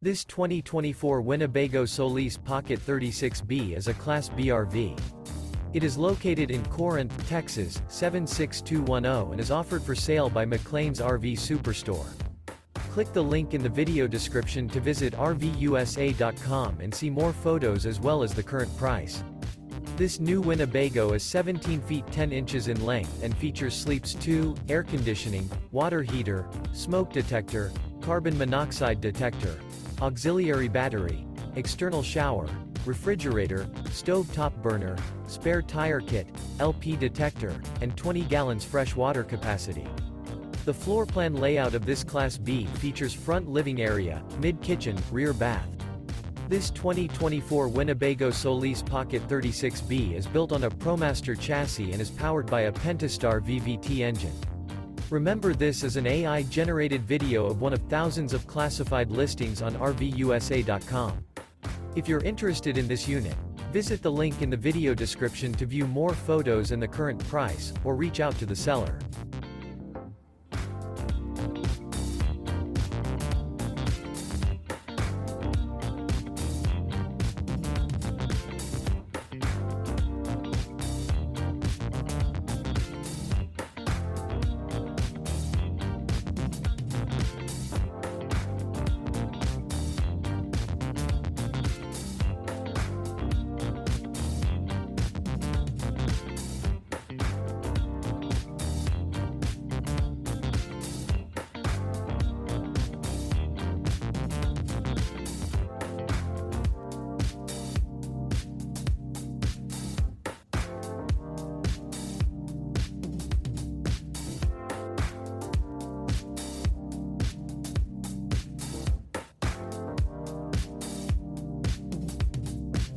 This 2024 Winnebago Solis Pocket 36B is a Class B RV. It is located in Corinth, Texas, 76210 and is offered for sale by McClain's RV Superstore. Click the link in the video description to visit RVUSA.com and see more photos as well as the current price. This new Winnebago is 17 feet 10 inches in length and features sleeps 2, air conditioning, water heater, smoke detector, carbon monoxide detector, auxiliary battery, external shower, refrigerator, stove top burner, spare tire kit, LP detector, and 20 gallons fresh water capacity. The floor plan layout of this Class B features front living area, mid-kitchen, rear bath. This 2024 Winnebago Solis Pocket 36B is built on a ProMaster chassis and is powered by a Pentastar VVT engine. Remember, this is an AI-generated video of one of thousands of classified listings on RVUSA.com. If you're interested in this unit, visit the link in the video description to view more photos and the current price, or reach out to the seller.